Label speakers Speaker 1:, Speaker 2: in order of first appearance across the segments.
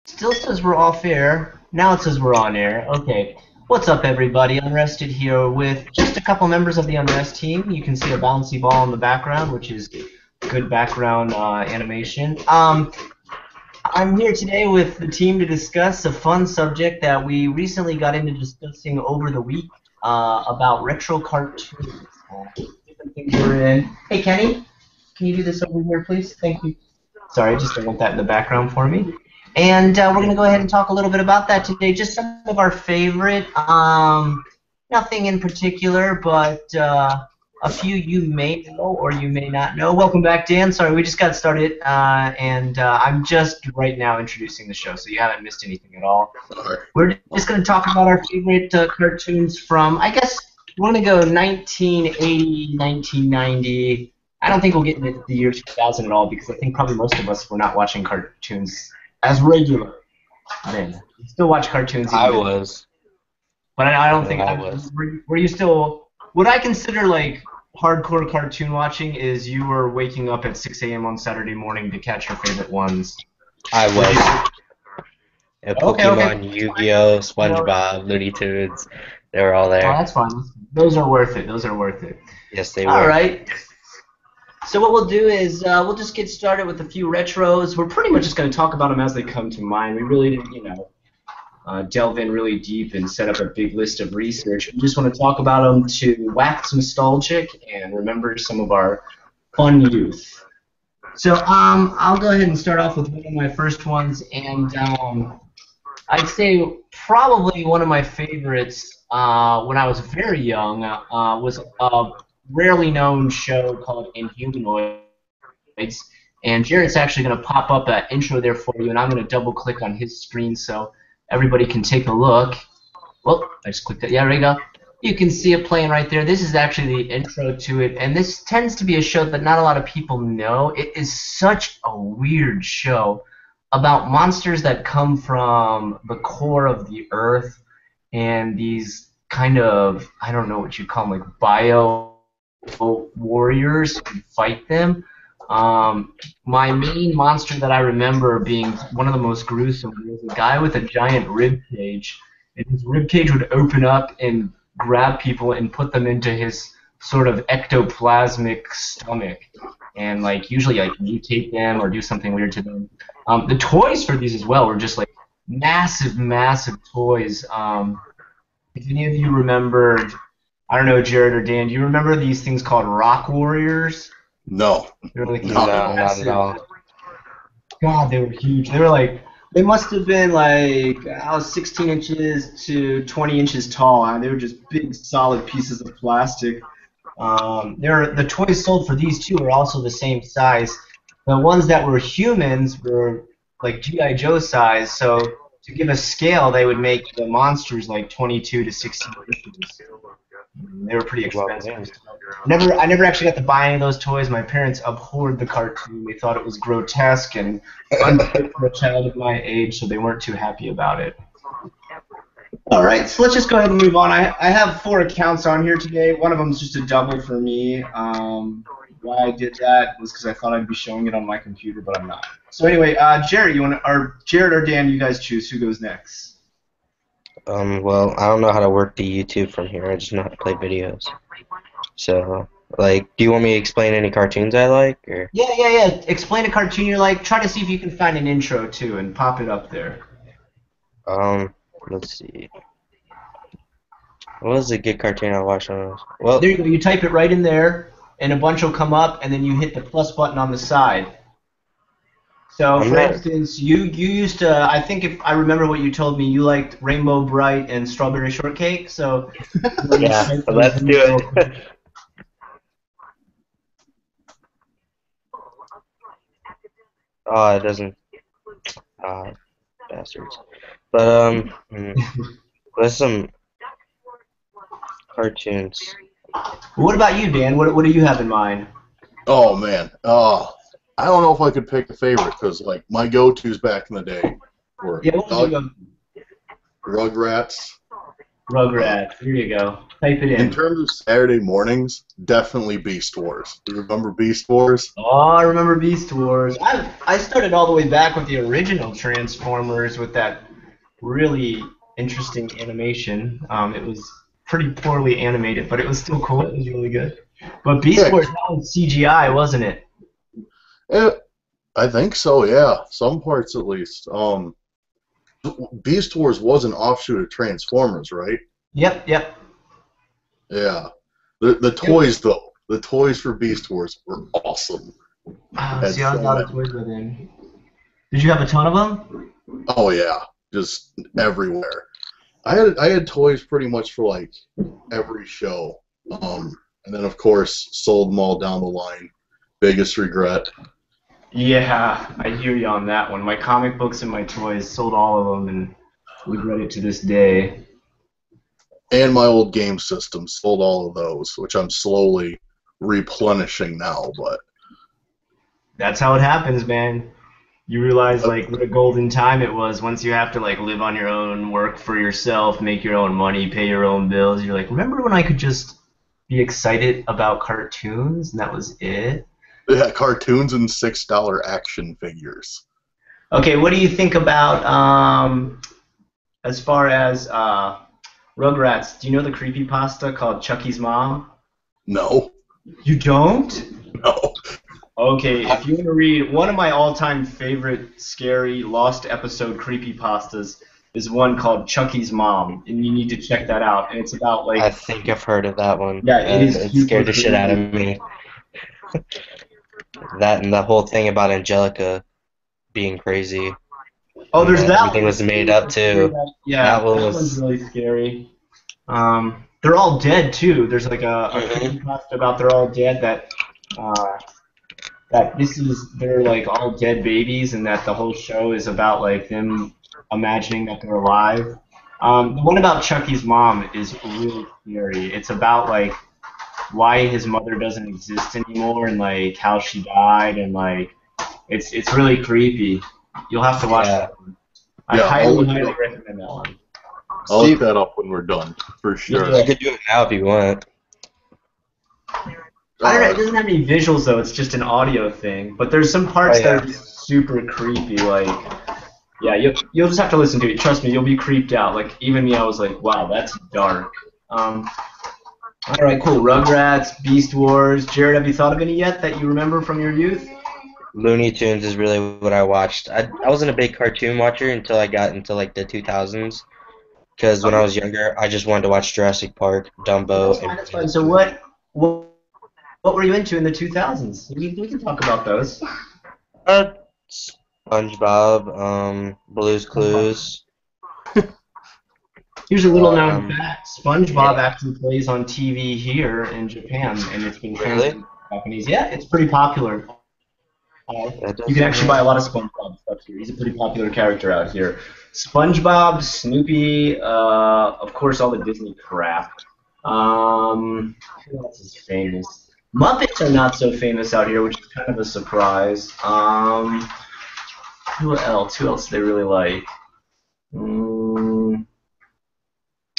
Speaker 1: Still says we're off air. Now it says we're on air. Okay. What's up, everybody? Unrested here with just a couple members of the Unrest team. You can see a bouncy ball in the background, which is good background animation. I'm here today with the team to discuss a fun subject that we recently got into discussing over the week about retro cartoons. Different things we're in. Hey, Kenny, can you do this over here, please? Thank you. Sorry, just don't want that in the background for me. And we're going to go ahead and talk a little bit about that today. Just some of our favorite, nothing in particular, but a few you may know or you may not know. Welcome back, Dan. Sorry, we just got started, and I'm just right now introducing the show, so you haven't missed anything at all. We're just going to talk about our favorite cartoons from, I guess, we're going to go 1980, 1990. I don't think we'll get into the year 2000 at all because I think probably most of us were not watching cartoons as regular. I mean, you still watch cartoons.
Speaker 2: I was.
Speaker 1: But I don't think
Speaker 2: I was.
Speaker 1: Were you still? What I consider like hardcore cartoon watching is you were waking up at 6 a.m. on Saturday morning to catch your favorite ones.
Speaker 2: I was. Yeah, Pokemon,
Speaker 1: okay.
Speaker 2: Yu-Gi-Oh, SpongeBob, Looney Tunes, they were all there.
Speaker 1: Oh, that's fine. Those are worth it. Those are worth it.
Speaker 2: Yes, they were.
Speaker 1: All right. So what we'll do is we'll just get started with a few retros. We're pretty much just going to talk about them as they come to mind. We really didn't, delve in really deep and set up a big list of research. We just want to talk about them to wax nostalgic and remember some of our fun youth. So I'll go ahead and start off with one of my first ones, and I'd say probably one of my favorites when I was very young was a rarely known show called Inhumanoids, and Jarrett's actually going to pop up an intro there for you, and I'm going to double click on his screen so everybody can take a look. Well, I just clicked it. Yeah, there you go. You can see it playing right there. This is actually the intro to it, and this tends to be a show that not a lot of people know. It is such a weird show about monsters that come from the core of the earth, and these kind of, I don't know what you call them, like bio warriors and fight them. My main monster that I remember being one of the most gruesome was a guy with a giant rib cage, and his rib cage would open up and grab people and put them into his sort of ectoplasmic stomach, and like usually like mutate them or do something weird to them. The toys for these as well were just like massive, massive toys. If any of you remember, I don't know, Jared or Dan, do you remember these things called Rock Warriors?
Speaker 3: No.
Speaker 1: They were like
Speaker 2: Not at all.
Speaker 1: God, they were huge. They were like, they must have been like 16 inches to 20 inches tall. They were just big, solid pieces of plastic. The toys sold for these two are also the same size. The ones that were humans were like G.I. Joe size, so to give a scale, they would make the monsters like 22 to 16 inches. They were pretty expensive. I never actually got to buy any of those toys. My parents abhorred the cartoon. They thought it was grotesque and unfit for a child of my age, so they weren't too happy about it. All right, so let's just go ahead and move on. I have 4 accounts on here today. One of them is just a double for me. Why I did that was because I thought I'd be showing it on my computer, but I'm not. So anyway, Jared, Jared or Dan, you guys choose. Who goes next?
Speaker 2: Well, I don't know how to work the YouTube from here. I just know how to play videos. So, like, do you want me to explain any cartoons I like, or?
Speaker 1: Yeah. Explain a cartoon you like. Try to see if you can find an intro too, and pop it up there.
Speaker 2: Let's see. What was a good cartoon I watched on this? Well,
Speaker 1: there you go. You type it right in there, and a bunch will come up, and then you hit the plus button on the side. So, for instance, you used to, I think if I remember what you told me, you liked Rainbow Bright and Strawberry Shortcake, so...
Speaker 2: yeah, so let's do it. Oh, it doesn't... bastards. But, there's some cartoons.
Speaker 1: What about you, Dan? What do you have in mind?
Speaker 3: Oh, man. I don't know if I could pick a favorite, because, like, my go-tos back in the day were Rugrats,
Speaker 1: Rugrats. Here you go. Type it
Speaker 3: In
Speaker 1: in.
Speaker 3: terms of Saturday mornings, definitely Beast Wars. Do you remember Beast Wars?
Speaker 1: Oh, I remember Beast Wars. I started all the way back with the original Transformers with that really interesting animation. It was pretty poorly animated, but it was still cool. It was really good. But Beast
Speaker 3: Yeah,
Speaker 1: Wars, that was CGI, wasn't it?
Speaker 3: eh, I think so. Yeah, some parts at least. Beast Wars was an offshoot of Transformers, right?
Speaker 1: Yep, yep.
Speaker 3: Yeah. The toys though, the toys for Beast Wars were awesome.
Speaker 1: Oh,
Speaker 3: Had
Speaker 1: see, I was
Speaker 3: so
Speaker 1: out of
Speaker 3: many.
Speaker 1: toys by then. Did you have a ton of them?
Speaker 3: Oh yeah, just everywhere. I had toys pretty much for like every show. And then of course sold them all down the line. Biggest regret.
Speaker 1: Yeah, I hear you on that one. My comic books and my toys sold all of them, and regret it to this day.
Speaker 3: And my old game system sold all of those, which I'm slowly replenishing now. But
Speaker 1: That's how it happens, man. You realize like what a golden time it was once you have to like live on your own, work for yourself, make your own money, pay your own bills. You're like, remember when I could just be excited about cartoons and that was it?
Speaker 3: yeah, cartoons and $6 action figures.
Speaker 1: Okay, what do you think about as far as Rugrats? Do you know the creepypasta called Chucky's Mom?
Speaker 3: No,
Speaker 1: You don't?
Speaker 3: no.
Speaker 1: Okay, if you want to read one of my all-time favorite scary lost episode creepypastas is one called Chucky's Mom, and you need to check that out. And it's about
Speaker 2: I
Speaker 1: like,
Speaker 2: think I've heard of that one.
Speaker 1: yeah, it is
Speaker 2: It
Speaker 1: super
Speaker 2: scared the shit out of
Speaker 1: creepy.
Speaker 2: me. That and the whole thing about Angelica being crazy.
Speaker 1: Oh,
Speaker 2: And
Speaker 1: there's
Speaker 2: that
Speaker 1: that
Speaker 2: everything
Speaker 1: one
Speaker 2: was made
Speaker 1: too.
Speaker 2: up too.
Speaker 1: Yeah,
Speaker 2: That one
Speaker 1: that one's
Speaker 2: was.
Speaker 1: really scary. They're all dead too. There's like a
Speaker 2: Mhm.
Speaker 1: creepypasta about they're all dead uh, that they're like all dead babies and that the whole show is about like them imagining that they're alive. The one about Chucky's mom is really scary. It's about like why his mother doesn't exist anymore and like how she died and like it's really creepy. You'll have to watch
Speaker 2: Yeah.
Speaker 1: that one. I
Speaker 3: Yeah, I'll
Speaker 1: highly,
Speaker 3: look it
Speaker 1: highly
Speaker 3: up.
Speaker 1: recommend that one.
Speaker 3: I'll look
Speaker 2: Steve,
Speaker 3: that up when we're done, for sure.
Speaker 2: I
Speaker 1: Yeah.
Speaker 2: could do it now if you want.
Speaker 1: I don't know. It
Speaker 3: Uh,
Speaker 1: doesn't have any visuals though. It's just an audio thing. But there's some
Speaker 2: Oh
Speaker 1: parts that
Speaker 2: yeah.
Speaker 1: are just super creepy. Like, yeah, you'll just have to listen to it. Trust me, you'll be creeped out. Like even me, I was like, wow, that's dark. All right, cool. Rugrats, Beast Wars. Jared, have you thought of any yet that you remember from your youth?
Speaker 2: Looney Tunes is really what I watched. I wasn't a big cartoon watcher until I got into like the 2000s. Because when I
Speaker 1: Okay,
Speaker 2: was younger, I just wanted to watch Jurassic Park,
Speaker 1: that's
Speaker 2: Dumbo,
Speaker 1: fine.
Speaker 2: and
Speaker 1: That's
Speaker 2: Winnie
Speaker 1: fine.
Speaker 2: the
Speaker 1: So
Speaker 2: Pooh.
Speaker 1: what were you into in the 2000s? We can talk about those.
Speaker 2: Uh, SpongeBob, Blue's Clues.
Speaker 1: Here's a little known
Speaker 2: Um,
Speaker 1: fact. SpongeBob
Speaker 2: yeah,
Speaker 1: actually plays on TV here in Japan, and it's been
Speaker 2: really?
Speaker 1: translated to Japanese. Yeah, it's pretty popular.
Speaker 2: That
Speaker 1: You can
Speaker 2: doesn't
Speaker 1: actually buy a
Speaker 2: really.
Speaker 1: lot of SpongeBob stuff here. He's a pretty popular character out here. SpongeBob, Snoopy, of course, all the Disney crap. Who else is famous? Muppets are not so famous out here, which is kind of a surprise. Who else? Who else do they really like? Mm,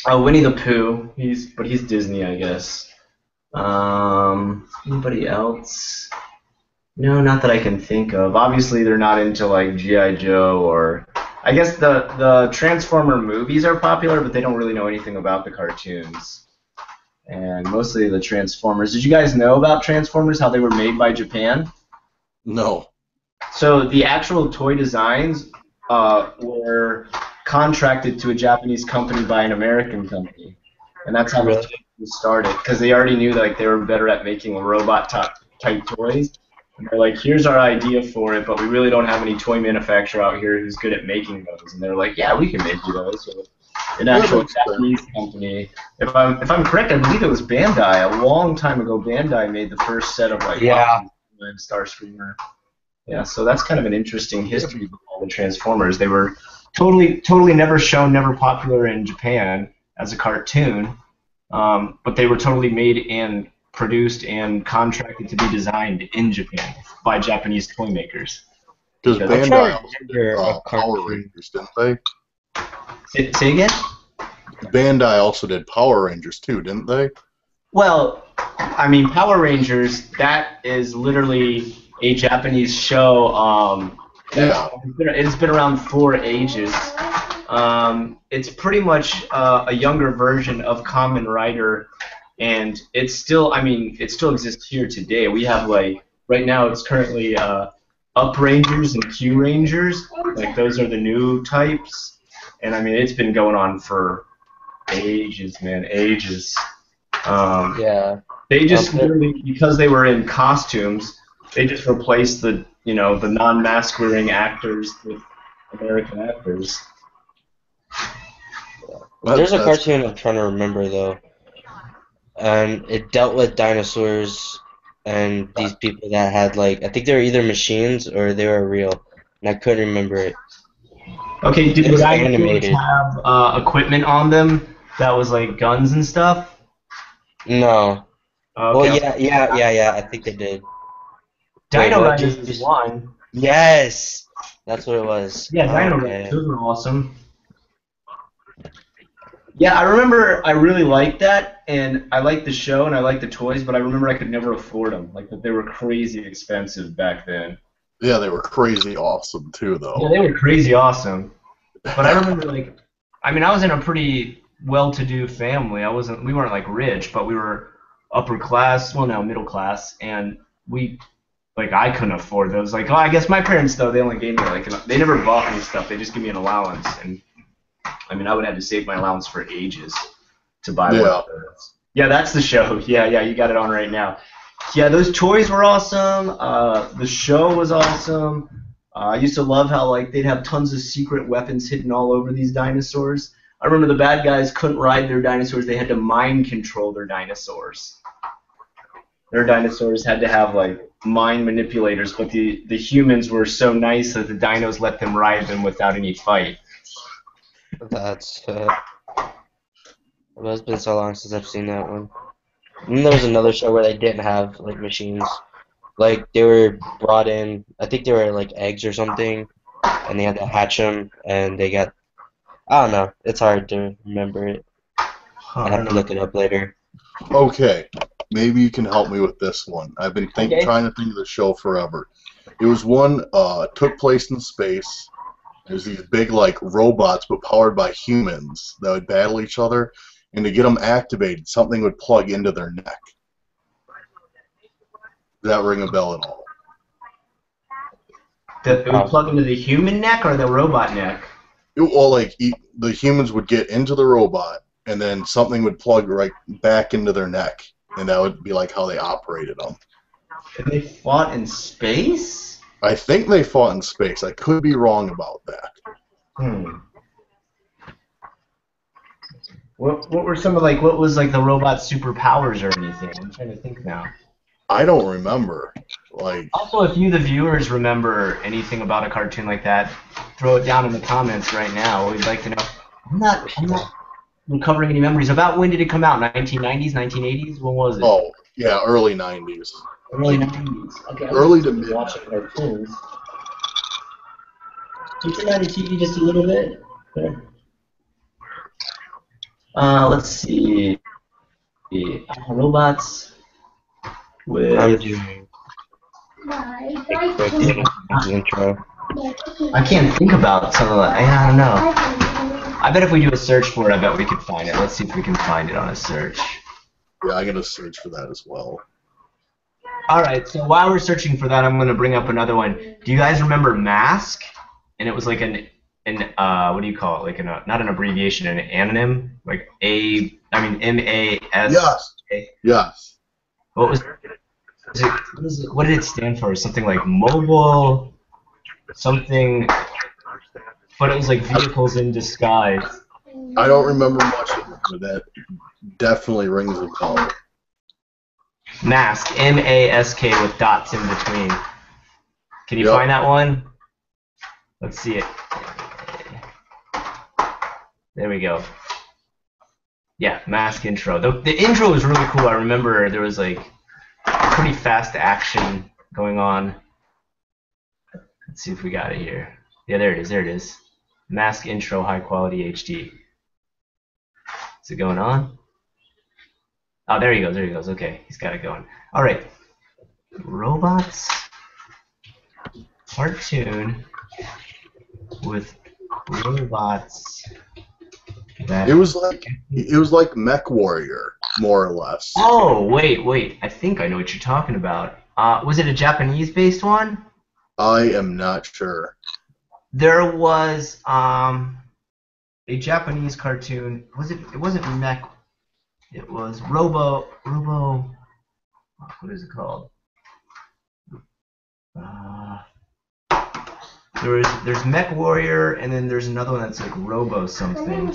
Speaker 1: oh, Winnie the Pooh. He's Disney, I guess. Anybody else? No, not that I can think of. Obviously, they're not into like G.I. Joe or. I guess the Transformer movies are popular, but they don't really know anything about the cartoons. And mostly the Transformers. Did you guys know about Transformers? How they were made by Japan?
Speaker 3: no.
Speaker 1: So the actual toy designs were contracted to a Japanese company by an American company, and that's how the
Speaker 2: Really?
Speaker 1: toys started. Because they already knew like they were better at making robot type toys. And they're like, here's our idea for it, but we really don't have any toy manufacturer out here who's good at making those. And they're like, yeah, we can make you those. So an
Speaker 3: That
Speaker 1: actual
Speaker 3: makes sense.
Speaker 1: Japanese company. If I'm correct, I believe it was Bandai. A long time ago, Bandai made the first set of like
Speaker 2: Yeah.
Speaker 1: Optimus and Starscreamer. Yeah, so that's kind of an interesting history of all the Transformers. They were totally never shown, never popular in Japan as a cartoon, but they were totally made and produced and contracted to be designed in Japan by Japanese toy makers.
Speaker 3: Because
Speaker 1: Because
Speaker 2: I'm trying
Speaker 3: Bandai
Speaker 2: to
Speaker 3: also did
Speaker 2: remember a
Speaker 3: Power
Speaker 2: cartoon.
Speaker 3: Rangers, didn't they?
Speaker 1: say again?
Speaker 3: Bandai also did Power Rangers too, didn't they?
Speaker 1: Well, I mean, Power Rangers, that is literally a Japanese show.
Speaker 3: Yeah.
Speaker 1: It's been around for ages. It's pretty much a younger version of Kamen Rider, and it's still, I mean, it still exists here today. We have, like, right now it's currently Up Rangers and Q Rangers. Like, those are the new types. And, I mean, it's been going on for ages, man, ages.
Speaker 2: Yeah.
Speaker 1: They just literally, because they were in costumes, they just replaced the, you know, the non-mask wearing actors with American actors.
Speaker 2: There's a cartoon I'm trying to remember though, and it dealt with dinosaurs and these people that had like I think they were either machines or they were real, and I couldn't remember it.
Speaker 1: Okay, did
Speaker 2: It
Speaker 1: the
Speaker 2: was
Speaker 1: dinosaurs
Speaker 2: animated.
Speaker 1: have equipment on them that was like guns and stuff?
Speaker 2: No. Well,
Speaker 1: Okay.
Speaker 2: yeah. I think they did. Wait,
Speaker 1: Dino
Speaker 2: what?
Speaker 1: Riders is one.
Speaker 2: Yes, that's what it was.
Speaker 1: Yeah, Dino Riders,
Speaker 2: Okay.
Speaker 1: those were awesome. Yeah, I remember I really liked that, and I liked the show, and I liked the toys, but I remember I could never afford them. Like, that they were crazy expensive back then.
Speaker 3: Yeah, they were crazy awesome too, though.
Speaker 1: Yeah, they were crazy awesome. But I remember, like, I mean, I was in a pretty well-to-do family. We weren't, like, rich, but we were upper class, well, no, middle class, and I couldn't afford those. Like, oh, I guess my parents, though, they only gave me, like, they never bought me stuff. They just gave me an allowance, and I mean, I would have to save my allowance for ages to buy one of those. Yeah, that's the show. Yeah, you got it on right now. Yeah, those toys were awesome. The show was awesome. I used to love how, like, they'd have tons of secret weapons hidden all over these dinosaurs. I remember the bad guys couldn't ride their dinosaurs. They had to mind control their dinosaurs. Their dinosaurs had to have, like, mind manipulators, but the humans were so nice that the dinos let them ride them without any fight.
Speaker 2: That's well, it's been so long since I've seen that one. And then there was another show where they didn't have like machines. Like they were brought in, I think they were like eggs or something, and they had to hatch them, and they got, I don't know, it's hard to remember it. I have to look it up later.
Speaker 3: Okay, maybe you can help me with this one. I've been trying to think of the show forever. It was one took place in space. There's these big like robots, but powered by humans that would battle each other, and to get them activated, something would plug into their neck. Does that ring a bell at all?
Speaker 1: That it would plug into the human neck or the robot neck?
Speaker 3: Well, like the humans would get into the robot, and then something would plug right back into their neck, and that would be like how they operated them.
Speaker 1: And they fought in space?
Speaker 3: I think they fought in space. I could be wrong about that.
Speaker 1: What were some of what was like the robot's superpowers or anything? I'm trying to think now.
Speaker 3: I don't remember.
Speaker 1: Also, if you, the viewers, remember anything about a cartoon like that, throw it down in the comments right now. We'd like to know. I'm not recovering any memories. About when did it come out? 1990s, 1980s? When was it?
Speaker 3: Oh, yeah, early 90s.
Speaker 1: Early 90s. Okay.
Speaker 3: Early to mid.
Speaker 1: Watching cartoons. Can you turn down the TV just a little bit? There. Let's see. Robots with.
Speaker 2: I'm doing a quick intro.
Speaker 1: I can't think about some of that. I don't know. I bet if we do a search for it, I bet we could find it. Let's see if we can find it on a search.
Speaker 3: Yeah, I'm gonna search for that as well.
Speaker 1: All right. So while we're searching for that, I'm gonna bring up another one. Do you guys remember Mask? And it was like an what do you call it? Like not an abbreviation, an anonym, like M-A-S.
Speaker 3: Yes. Yes.
Speaker 1: What did it stand for? Something like mobile, something. But it was like vehicles in disguise.
Speaker 3: I don't remember much of it, but that definitely rings a bell.
Speaker 1: Mask, M-A-S-K with dots in between. Can you find that one? Let's see it. There we go. Yeah, Mask intro. The intro was really cool. I remember there was like pretty fast action going on. Let's see if we got it here. Yeah, there it is. There it is. Mask intro, high quality HD. Is it going on? Oh, there he goes. There he goes. Okay, he's got it going. All right. Robots cartoon with robots.
Speaker 3: It was like Mech Warrior, more or less.
Speaker 1: Oh, wait. I think I know what you're talking about. Was it a Japanese-based one?
Speaker 3: I am not sure.
Speaker 1: There was a Japanese cartoon. It wasn't Mech. It was Robo. What is it called? There's Mech Warrior, and then there's another one that's like Robo something.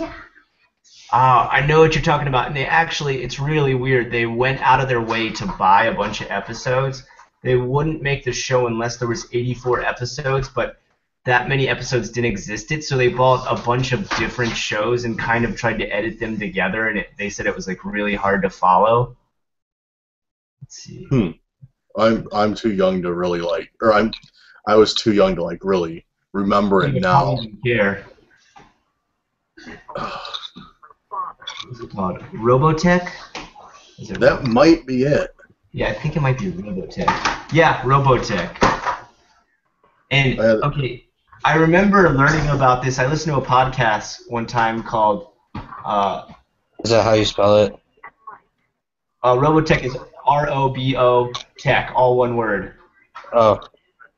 Speaker 1: I know what you're talking about, and it's really weird. They went out of their way to buy a bunch of episodes. They wouldn't make the show unless there was 84 episodes, but that many episodes didn't exist, so they bought a bunch of different shows and kind of tried to edit them together, and they said it was like really hard to follow. Let's see.
Speaker 3: I'm too young to really I was too young to like really remember it now.
Speaker 1: Here. What's it called? Robotech?
Speaker 3: That might be it.
Speaker 1: Yeah, I think it might be Robotech. Yeah, Robotech. And, okay, I remember learning about this. I listened to a podcast one time called...
Speaker 2: Is that how you spell it?
Speaker 1: Robotech is R-O-B-O Tech, all one word.
Speaker 2: Oh.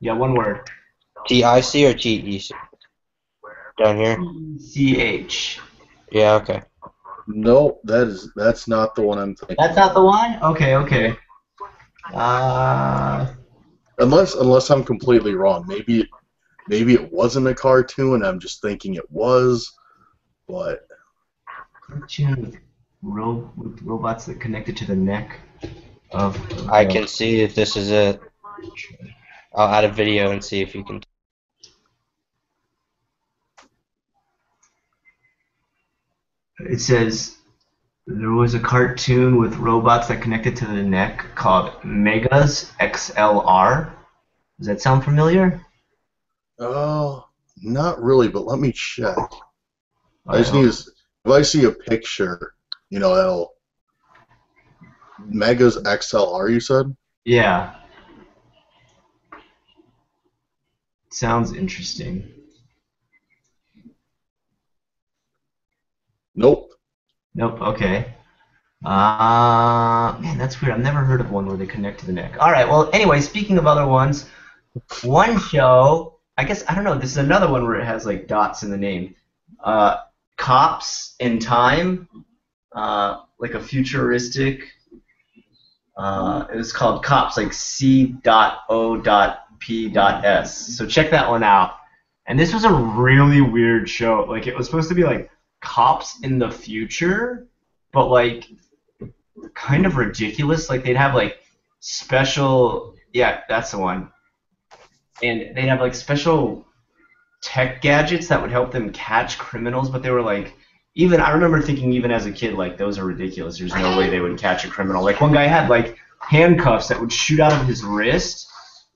Speaker 1: Yeah, one word.
Speaker 2: T-I-C or T-E-C? Down here?
Speaker 1: C-H.
Speaker 2: Yeah, okay.
Speaker 3: No, that's not the one I'm thinking.
Speaker 1: That's not the one? Okay.
Speaker 3: Unless I'm completely wrong. Maybe it wasn't a cartoon. I'm just thinking it was, but
Speaker 1: cartoon with robots that connected to the neck of.
Speaker 2: I can see if this is it. I'll add a video and see if you can.
Speaker 1: It says there was a cartoon with robots that connected to the neck called Megas XLR. Does that sound familiar?
Speaker 3: Oh, not really, but let me check. I just need to, if I see a picture, that'll Megas XLR, you said?
Speaker 1: Yeah. Sounds interesting.
Speaker 3: Nope.
Speaker 1: Okay. Man, that's weird. I've never heard of one where they connect to the neck. All right. Well, anyway, speaking of other ones, one show. I guess I don't know. This is another one where it has like dots in the name. Cops in Time, like a futuristic. It was called Cops, like C.O.P.S. So check that one out. And this was a really weird show. Like it was supposed to be like cops in the future, but like kind of ridiculous. Like they'd have like special, yeah, that's the one. And they'd have like special tech gadgets that would help them catch criminals, but they were like, even I remember thinking even as a kid, like those are ridiculous. There's no way they would catch a criminal. Like one guy had like handcuffs that would shoot out of his wrist,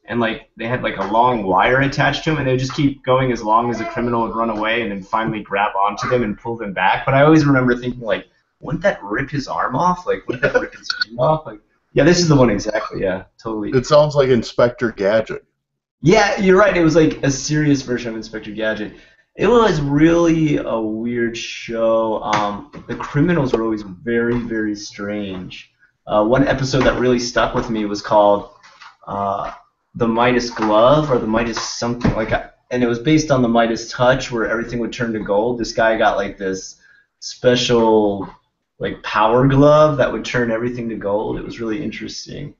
Speaker 1: and like they had like a long wire attached to him, and they would just keep going as long as the criminal would run away, and then finally grab onto them and pull them back. But I always remember thinking like, wouldn't that rip his arm off? Like wouldn't that rip his arm off? Like yeah, this is the one exactly. Yeah, totally.
Speaker 3: It sounds like Inspector Gadget.
Speaker 1: Yeah, you're right. It was like a serious version of Inspector Gadget. It was really a weird show. The criminals were always very, very strange. One episode that really stuck with me was called The Midas Glove, or the Midas something like that. And it was based on the Midas Touch, where everything would turn to gold. This guy got like this special like power glove that would turn everything to gold. It was really interesting.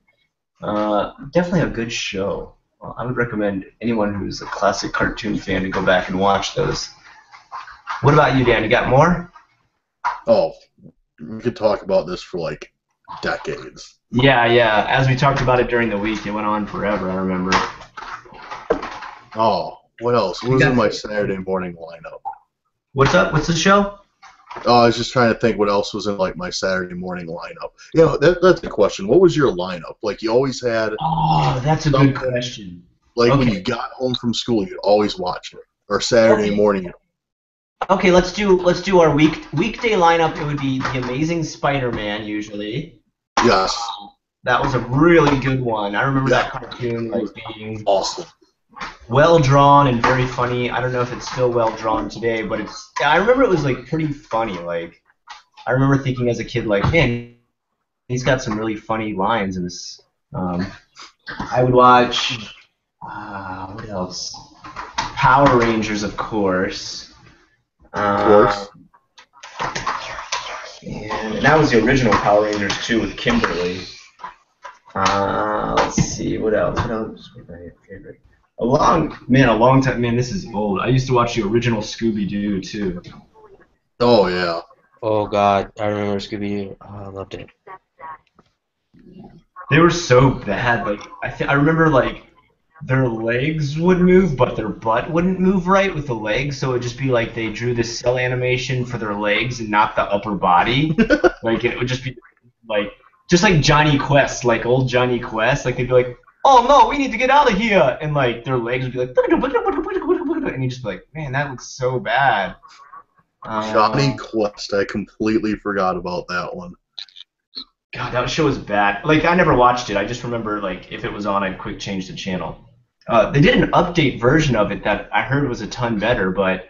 Speaker 1: Definitely a good show. I would recommend anyone who's a classic cartoon fan to go back and watch those. What about you, Dan? You got more?
Speaker 3: Oh, we could talk about this for like decades.
Speaker 1: Yeah. As we talked about it during the week, it went on forever, I remember.
Speaker 3: Oh, what else? What was in my Saturday morning lineup?
Speaker 1: What's up? What's the show?
Speaker 3: Oh, I was just trying to think what else was in like my Saturday morning lineup. Yeah, that's the question. What was your lineup? Like you always had.
Speaker 1: Oh, that's a good question.
Speaker 3: Like when you got home from school, you'd always watch it, or Saturday morning.
Speaker 1: Okay, let's do our weekday lineup. It would be The Amazing Spider-Man usually.
Speaker 3: Yes.
Speaker 1: That was a really good one. I remember
Speaker 3: Yeah.
Speaker 1: that cartoon like being
Speaker 3: Awesome.
Speaker 1: well drawn and very funny. I don't know if it's still well drawn today, but I remember it was like pretty funny. Like I remember thinking as a kid, like, man, he's got some really funny lines in this. I would watch. What else? Power Rangers, of course.
Speaker 3: Of course.
Speaker 1: And that was the original Power Rangers too, with Kimberly. Let's see, what else? What else was my favorite? A long time. Man, this is old. I used to watch the original Scooby-Doo too.
Speaker 3: Oh yeah.
Speaker 2: Oh God, I remember Scooby-Doo. Oh, I loved it.
Speaker 1: They were so bad. Like I remember like their legs would move, but their butt wouldn't move right with the legs. So it would just be like they drew this cell animation for their legs and not the upper body. Like it would just be like just like Johnny Quest, like old Johnny Quest. Like they'd be like, "Oh no, we need to get out of here," and like their legs would be like, and you just be like, "Man, that looks so bad."
Speaker 3: Johnny Quest. I completely forgot about that one.
Speaker 1: God, that show was bad. Like I never watched it. I just remember like if it was on, I'd quick change the channel. They did an update version of it that I heard was a ton better, but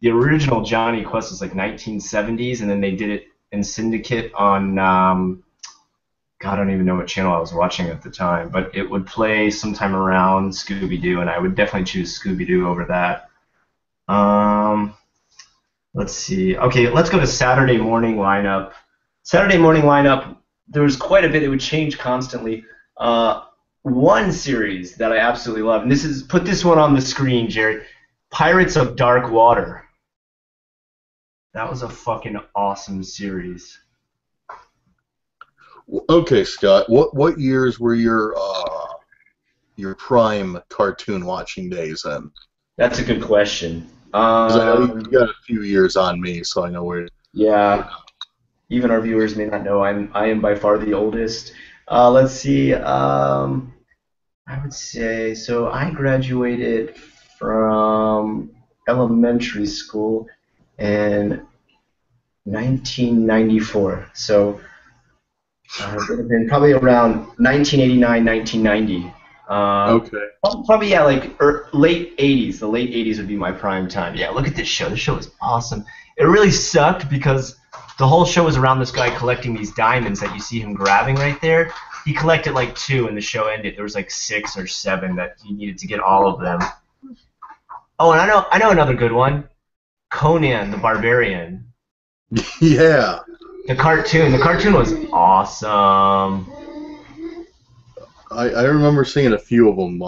Speaker 1: the original Johnny Quest was like 1970s, and then they did it in syndicate on God, I don't even know what channel I was watching at the time, but it would play sometime around Scooby-Doo, and I would definitely choose Scooby-Doo over that. Let's see. Okay, let's go to Saturday morning lineup. Saturday morning lineup, there was quite a bit. It would change constantly. One series that I absolutely love, and put this one on the screen, Jared. Pirates of Dark Water. That was a fucking awesome series.
Speaker 3: Okay, Scott. What years were your prime cartoon watching days in?
Speaker 1: That's a good question.
Speaker 3: 'Cause I know you got a few years on me, so I know where.
Speaker 1: Yeah. Even our viewers may not know I am by far the oldest. Let's see. I would say so. I graduated from elementary school in 1994. So it would have been probably around 1989, 1990.
Speaker 3: Okay.
Speaker 1: Probably yeah, like late 80s. The late 80s would be my prime time. Yeah, look at this show. This show is awesome. It really sucked because the whole show was around this guy collecting these diamonds that you see him grabbing right there. He collected like 2 and the show ended. There was like 6 or 7 that he needed to get all of them. Oh, and I know another good one. Conan the Barbarian.
Speaker 3: Yeah.
Speaker 1: The cartoon. The cartoon was awesome.
Speaker 3: I remember seeing a few of them.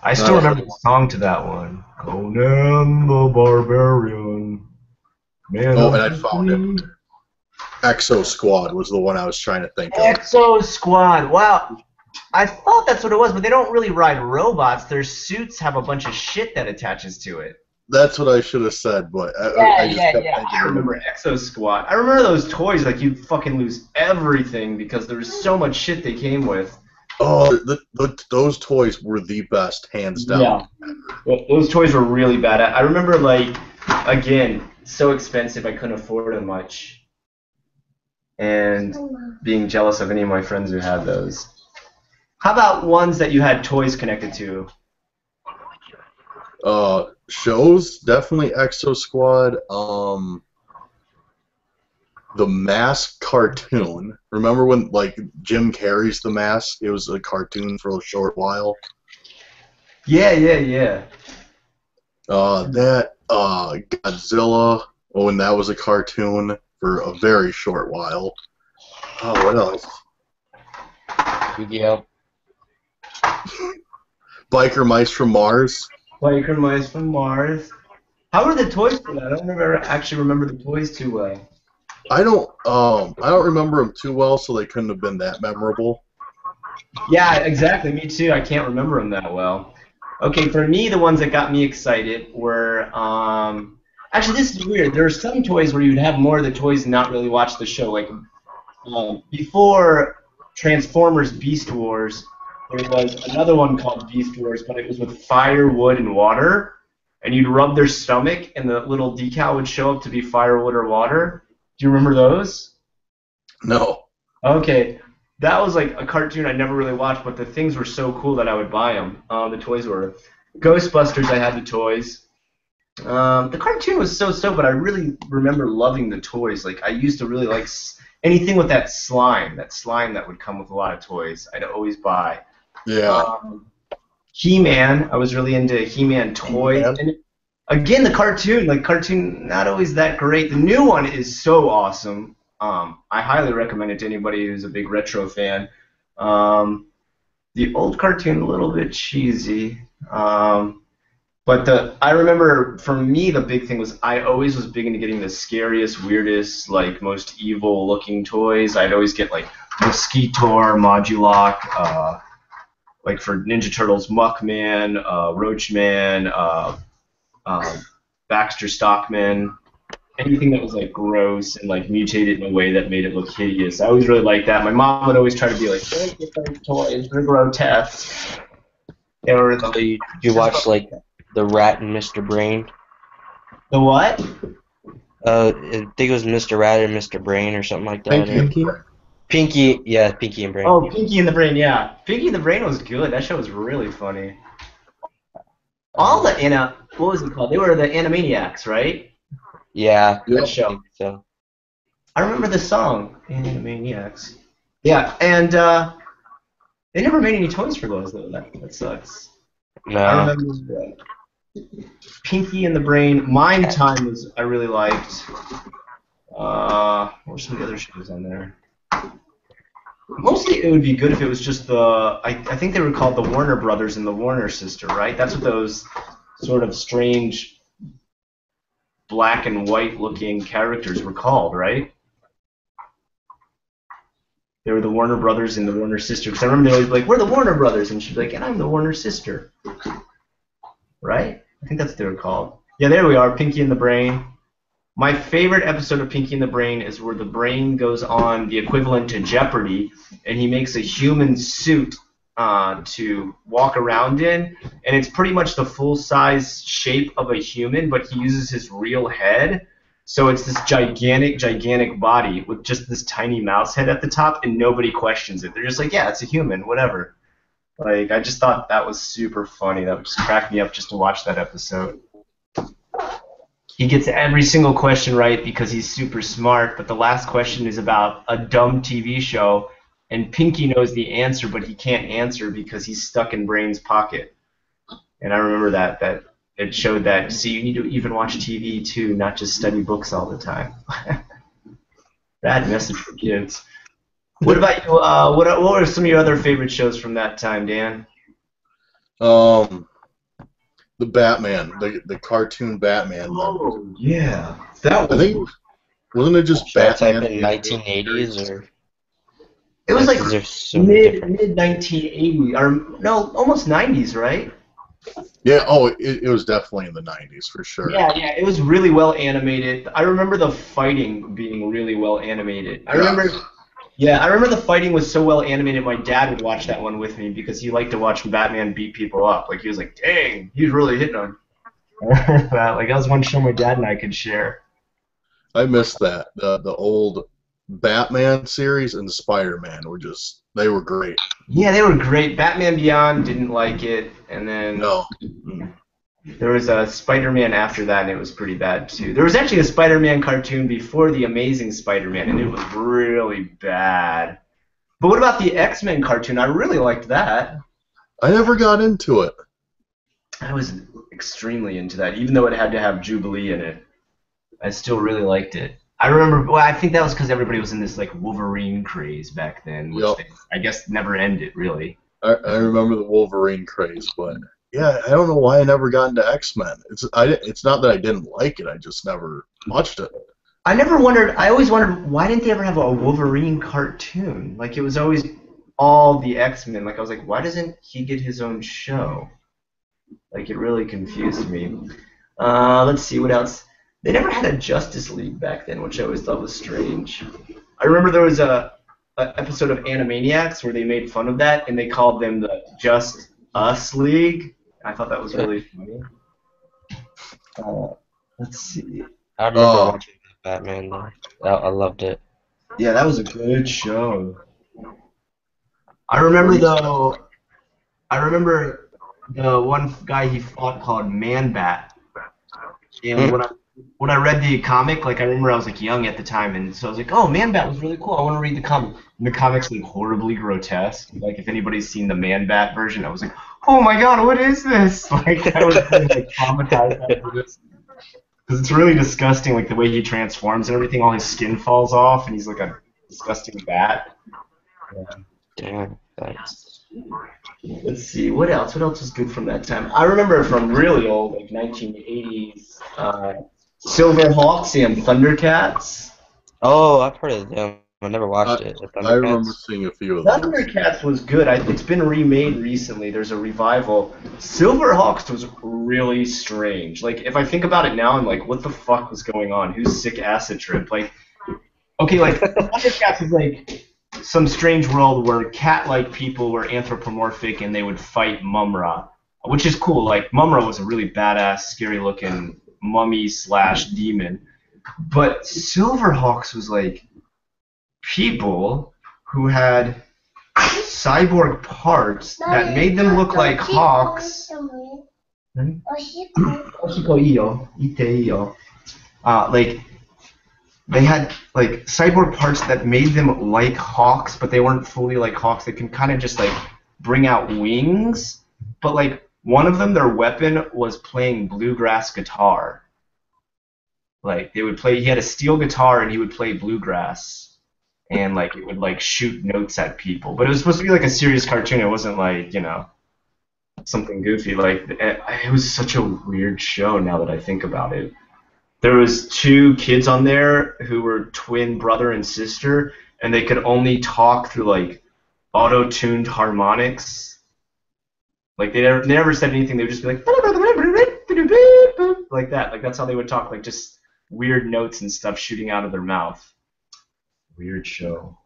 Speaker 1: I still remember the song to that one. Conan the Barbarian. Man,
Speaker 3: and I found it. Exo Squad was the one I was trying to think of.
Speaker 1: Exo Squad. Wow. I thought that's what it was, but they don't really ride robots. Their suits have a bunch of shit that attaches to it.
Speaker 3: That's what I should have said, but I just kept thinking.
Speaker 1: I remember Exo Squad. I remember those toys, like you'd fucking lose everything because there was so much shit they came with.
Speaker 3: Oh, those toys were the best, hands down.
Speaker 1: Yeah. Those toys were really bad. I remember, like, again, so expensive I couldn't afford them much. And being jealous of any of my friends who had those. How about ones that you had toys connected to?
Speaker 3: Shows, definitely Exo Squad. The Mask cartoon. Remember when, like, Jim Carrey's The Mask? It was a cartoon for a short while.
Speaker 1: Yeah.
Speaker 3: That Godzilla. Oh, and that was a cartoon for a very short while. Oh, what else?
Speaker 2: Yu-Gi-Oh.
Speaker 3: Biker Mice from Mars.
Speaker 1: Biker Mice from Mars. How were the toys for that? I don't actually remember the toys too well.
Speaker 3: I don't remember them too well, so they couldn't have been that memorable.
Speaker 1: Yeah, exactly. Me too. I can't remember them that well. Okay, for me, the ones that got me excited were actually, this is weird. There are some toys where you'd have more of the toys and not really watch the show. Like before Transformers Beast Wars, there was another one called Beast Wars, but it was with fire, wood, and water. and you'd rub their stomach, and the little decal would show up to be firewood or water. Do you remember those?
Speaker 3: No.
Speaker 1: Okay, that was like a cartoon I never really watched, but the things were so cool that I would buy them. The toys were Ghostbusters. I had the toys. The cartoon was so-so, but I really remember loving the toys. Like, I used to really like anything with that slime that would come with a lot of toys. I'd always buy.
Speaker 3: Yeah.
Speaker 1: He-Man. I was really into He-Man toys.
Speaker 3: He-Man?
Speaker 1: And again, the cartoon, not always that great. The new one is so awesome. I highly recommend it to anybody who's a big retro fan. The old cartoon, a little bit cheesy. But I remember, for me, the big thing was I always was big into getting the scariest, weirdest, like, most evil-looking toys. I'd always get, like, Mosquitor, Modulok, like, for Ninja Turtles, Muckman, Roachman, Baxter Stockman, anything that was, like, gross and, like, mutated in a way that made it look hideous. I always really liked that. My mom would always try to be like, don't get those toys, they're grotesque. Or
Speaker 2: You watch, like, The Rat and Mr. Brain?
Speaker 1: the what?
Speaker 2: I think it was Mr. Rat and Mr. Brain or something like that.
Speaker 3: Pinky?
Speaker 2: Pinky, yeah, Pinky and Brain.
Speaker 1: Oh, Pinky and the Brain, yeah. Pinky and the Brain was good. That show was really funny. All the what was it called? They were the Animaniacs, right?
Speaker 2: Yeah,
Speaker 3: Yep.
Speaker 1: That show.
Speaker 2: so.
Speaker 1: I remember the song, Animaniacs. Yeah, and they never made any toys for those, though. That sucks. I
Speaker 2: No.
Speaker 1: remember Pinky and the Brain. Mind Time was I really liked. What were some of the other shows on there? Mostly it would be good if it was just I think they were called the Warner Brothers and the Warner Sister, right? That's what those sort of strange black and white looking characters were called, right? They were the Warner Brothers and the Warner Sister. Because I remember they always be like, we're the Warner Brothers. And she'd be like, and I'm the Warner Sister. Right? I think that's what they were called. Yeah, there we are, Pinky and the Brain. My favorite episode of Pinky and the Brain is where the brain goes on the equivalent to Jeopardy, and he makes a human suit to walk around in. And it's pretty much the full-size shape of a human, but he uses his real head. So it's this gigantic, gigantic body with just this tiny mouse head at the top, and nobody questions it. They're just like, yeah, it's a human, whatever. Like, I just thought that was super funny. That would just crack me up just to watch that episode. He gets every single question right because he's super smart, but the last question is about a dumb TV show, and Pinky knows the answer, but he can't answer because he's stuck in Brain's pocket. And I remember that it showed that, see, you need to even watch TV too, not just study books all the time. Bad message for kids. What about you? What were some of your other favorite shows from that time, Dan?
Speaker 3: The Batman, the cartoon Batman.
Speaker 1: Oh, yeah. That was,
Speaker 3: I think, wasn't it just
Speaker 2: Should I type
Speaker 3: Batman?
Speaker 2: in 1980s or?
Speaker 1: it was like
Speaker 2: They're so different.
Speaker 1: mid 1980s, or no, almost 90s, right?
Speaker 3: Yeah, oh, it was definitely in the 90s for sure.
Speaker 1: Yeah, it was really well animated. I remember the fighting being really well animated. I remember the fighting was so well animated. My dad would watch that one with me because he liked to watch Batman beat people up. Like, he was like, "Dang, he's really hitting on." Like, that was one show my dad and I could share.
Speaker 3: I missed that. The old Batman series and Spider-Man they were great.
Speaker 1: Yeah, they were great. Batman Beyond didn't like it, and then
Speaker 3: No.
Speaker 1: there was a Spider-Man after that, and it was pretty bad too. There was actually a Spider-Man cartoon before the Amazing Spider-Man, and it was really bad. But what about the X-Men cartoon? I really liked that.
Speaker 3: I never got into it.
Speaker 1: I was extremely into that, even though it had to have Jubilee in it. I still really liked it. I remember, well, I think that was because everybody was in this like Wolverine craze back then, which I guess never ended, really.
Speaker 3: I remember the Wolverine craze, but yeah, I don't know why I never got into X-Men. It's not that I didn't like it, I just never watched it.
Speaker 1: I always wondered, why didn't they ever have a Wolverine cartoon? Like, it was always all the X-Men. Like, I was like, why doesn't he get his own show? Like, it really confused me. Let's see, what else? They never had a Justice League back then, which I always thought was strange. I remember there was a episode of Animaniacs where they made fun of that, and they called them the Just Us League. I thought that was really funny. Uh, let's see.
Speaker 2: I remember watching Batman though. I loved it.
Speaker 1: Yeah, that was a good show. I remember though. I remember the one guy he fought called Man Bat. And when I read the comic, like I remember I was like young at the time, and so I was like, oh, Man Bat was really cool. I want to read the comic. And the comic's like horribly grotesque. Like if anybody's seen the Man Bat version, I was like, oh my god, what is this? Like I was really, like traumatized after this because it's really disgusting. Like the way he transforms and everything, all his skin falls off, and he's like a disgusting bat. Yeah.
Speaker 2: Damn, that's.
Speaker 1: Let's see, what else? What else was good from that time? I remember from really old, like 1980s, Silverhawks and Thundercats.
Speaker 2: Oh, I've heard of them. I never watched it.
Speaker 3: I remember seeing a few of them.
Speaker 1: Thundercats was good. It's been remade recently. There's a revival. Silverhawks was really strange. Like, if I think about it now, I'm like, what the fuck was going on? Who's sick acid trip? Like, okay, like, Thundercats is like some strange world where cat-like people were anthropomorphic and they would fight Mumra, which is cool. Like, Mumra was a really badass, scary-looking mummy/demon. But Silverhawks was like people who had cyborg parts that made them look like hawks. Like they had like cyborg parts that made them like hawks, but they weren't fully like hawks. They can kind of just like bring out wings, but like one of them, their weapon was playing bluegrass guitar. Like they would play. He had a steel guitar and he would play bluegrass, and like it would like shoot notes at people. But it was supposed to be like a serious cartoon. It wasn't like something goofy. Like it was such a weird show. Now that I think about it. There was two kids on there who were twin brother and sister, and they could only talk through like auto-tuned harmonics. Like they never said anything. They would just be like that. Like that's how they would talk. Like just weird notes and stuff shooting out of their mouth. Weird show.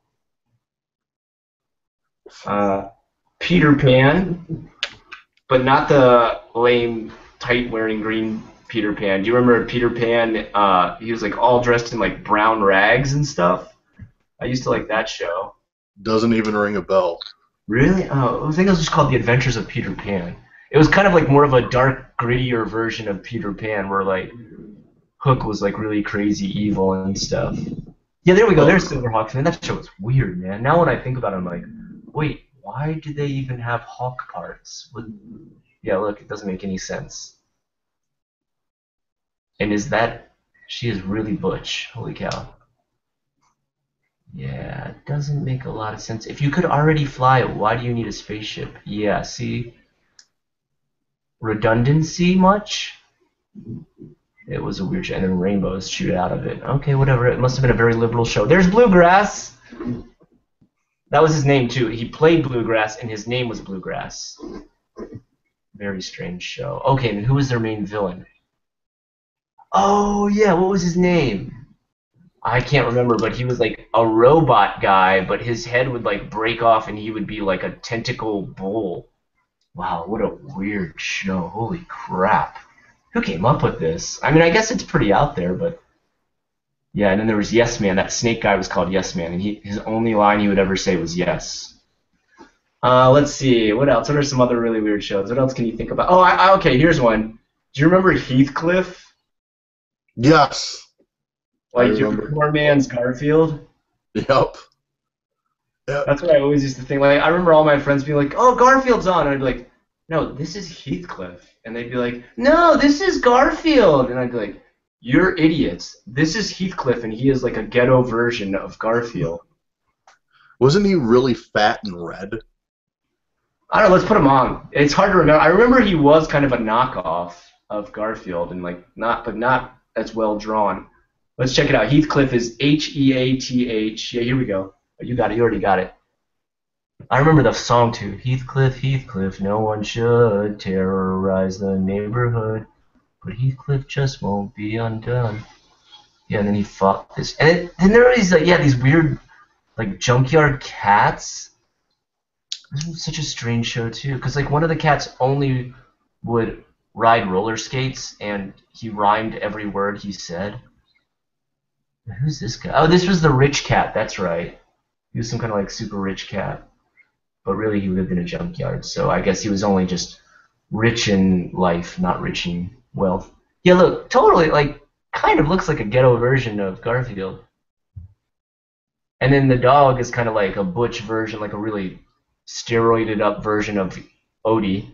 Speaker 1: Peter Pan, but not the lame tight-wearing green Peter Pan. Do you remember Peter Pan? He was like all dressed in like brown rags and stuff. I used to like that show.
Speaker 3: Doesn't even ring a bell.
Speaker 1: Really? Oh, I think it was just called The Adventures of Peter Pan. It was kind of like more of a dark, grittier version of Peter Pan, where like Hook was like really crazy, evil and stuff. Yeah, there we go. There's Silverhawks, man. That show was weird, man. Now when I think about it, I'm like, wait, why do they even have hawk parts? Yeah, look, it doesn't make any sense. And she is really butch. Holy cow. Yeah, it doesn't make a lot of sense. If you could already fly, why do you need a spaceship? Yeah, see? Redundancy much? It was a weird show. And then rainbows shoot out of it. Okay, whatever. It must have been a very liberal show. There's Bluegrass! That was his name, too. He played Bluegrass, and his name was Bluegrass. Very strange show. Okay, and who was their main villain? Oh, yeah, what was his name? I can't remember, but he was like a robot guy, but his head would like break off and he would be like a tentacle bull. Wow, what a weird show. Holy crap. Who came up with this? I mean, I guess it's pretty out there, but... Yeah, and then there was Yes Man. That snake guy was called Yes Man, and his only line he would ever say was yes. Let's see, what else? What are some other really weird shows? What else can you think about? Oh, okay, here's one. Do you remember Heathcliff?
Speaker 3: Yes.
Speaker 1: Like your poor man's Garfield?
Speaker 3: Yep.
Speaker 1: That's what I always used to think. Like I remember all my friends being like, "Oh, Garfield's on," and I'd be like, "No, this is Heathcliff," and they'd be like, "No, this is Garfield," and I'd be like, "You're idiots. This is Heathcliff, and he is like a ghetto version of Garfield."
Speaker 3: Wasn't he really fat and red?
Speaker 1: I don't know. Let's put him on. It's hard to remember. I remember he was kind of a knockoff of Garfield, and like not as well drawn. Let's check it out. Heathcliff is Heath. Yeah, here we go. You got it. You already got it. I remember the song too. Heathcliff, Heathcliff, no one should terrorize the neighborhood, but Heathcliff just won't be undone. Yeah, and then he fought this, and then there were these these weird like junkyard cats. This was such a strange show too, because like one of the cats only would ride roller skates, and he rhymed every word he said. Who's this guy? Oh, this was the rich cat. That's right. He was some kind of like super rich cat, but really he lived in a junkyard. So I guess he was only just rich in life, not rich in wealth. Yeah, look, totally like kind of looks like a ghetto version of Garfield. And then the dog is kind of like a butch version, like a really steroided up version of Odie.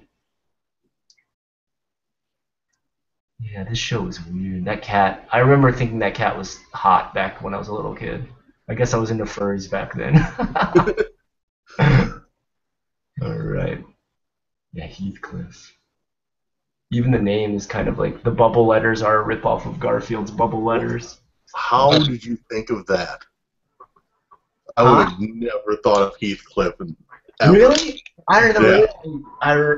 Speaker 1: Yeah, this show was weird. That cat, I remember thinking that cat was hot back when I was a little kid. I guess I was into furries back then. Alright. Yeah, Heathcliff. Even the name is kind of like, the bubble letters are a ripoff of Garfield's bubble letters.
Speaker 3: How did you think of that? I would have never thought of Heathcliff. Ever.
Speaker 1: Really? I don't know. Yeah.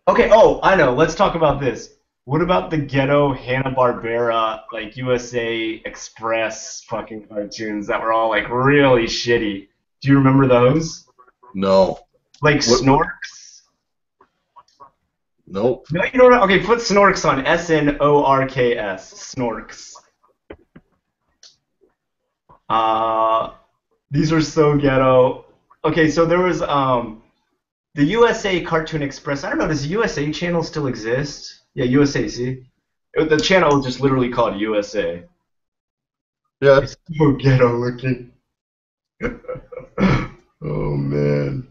Speaker 1: Okay, oh, I know. Let's talk about this. What about the ghetto Hanna-Barbera, like USA Express fucking cartoons that were all like really shitty? Do you remember those?
Speaker 3: No.
Speaker 1: Like Snorks?
Speaker 3: Nope.
Speaker 1: No, you don't. Okay, put Snorks on. Snorks. Snorks. These are so ghetto. Okay, so there was the USA Cartoon Express. I don't know. Does the USA channel still exist? Yeah, USA. See, the channel is just literally called USA.
Speaker 3: Yeah.
Speaker 1: It's so ghetto looking. Oh man.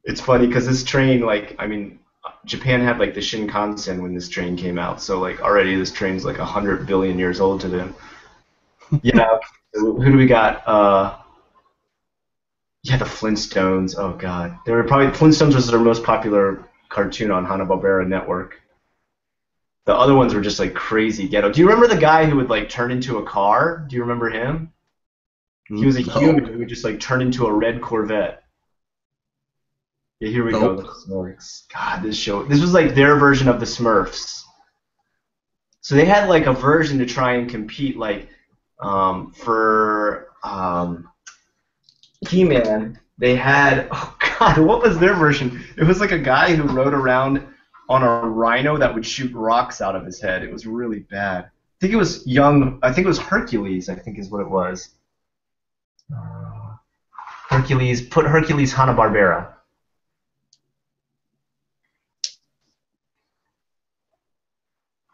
Speaker 1: It's funny because this train, like, I mean, Japan had like the Shinkansen when this train came out, so like already this train's like 100 billion years old to them. Yeah. Who do we got? Yeah, the Flintstones. Oh god, they were probably Flintstones was their most popular cartoon on Hanna-Barbera Network. The other ones were just like crazy ghetto. Do you remember the guy who would like turn into a car? Do you remember him? He was a human who would just like turn into a red Corvette. Yeah, here we go. The Snorks. God, this show. This was like their version of the Smurfs. So they had like a version to try and compete, like for He-Man. They had, oh god, what was their version? It was like a guy who rode around on a rhino that would shoot rocks out of his head. It was really bad. I think it was I think it was Hercules, I think is what it was. Hercules, put Hercules Hanna-Barbera.